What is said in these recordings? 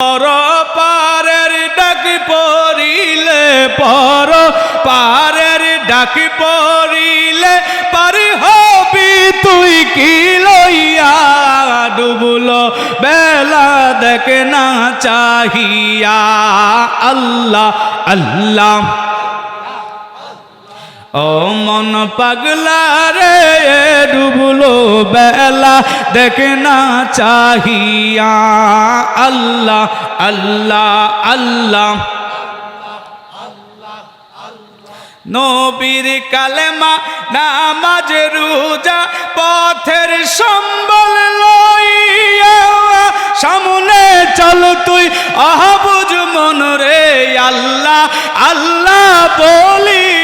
পর পারের ডাক পড়িলে পর পারের ডাক পড়িলে পারি হবি তুই কি লইয়া ডুবলো বেলা দেখ না চাহিয়া আল্লাহ আল্লাহ ও মন পাগলা রে ডুবলো বেলা দেখ না চাহিয়া আল্লাহ আল্লাহ আল্লাহ নবীর কালেমা নামাজ রোজা পথের সম্বল লইয়া সামনে চল তুই আহবুজ মন রে আল্লাহ আল্লাহ বলিয়া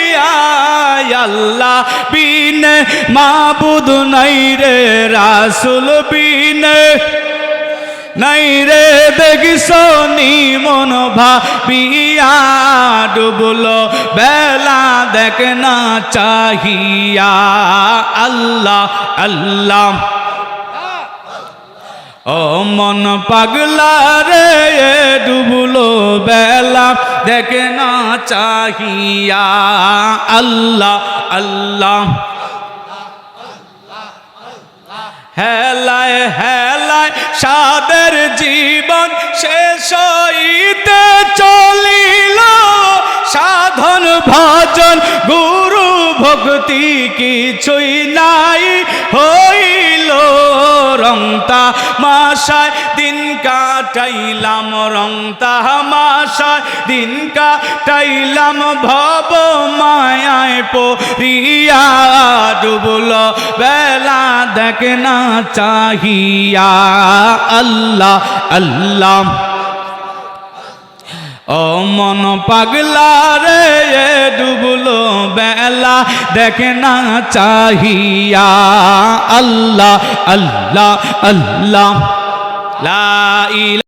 আল্লাহ বিনে মাবুদ নাই রে রাসূল বিনে নাই রে দেখিস নি মন ভাবিয়া ডুবলো বেলা দেখ না চাহিয়া আল্লাহ আল্লাহ ও মন পাগলা রে ডুবলো বেলা দেখ না চাহিয়া আল্লাহ আল্লাহ হেলায় হেলায় সাদের জীবন শেষ হইতে চলিল সাধন ভজন গুরু ভক্তি কিছুই নাই হইল রং তামাশায় দিন কাটাইলাম রং তামাশায় দিন কাটাইলাম ভব মায়ায় পড়িয়া ডুবলো বেলা দেখ না চাহিয়া আল্লাহ আল্লাহ ও মন পাগলা রে ডুবলো বেলা দেখ না চাহিয়া আল্লাহ আল্লাহ আল্লাহ লা ইলাহা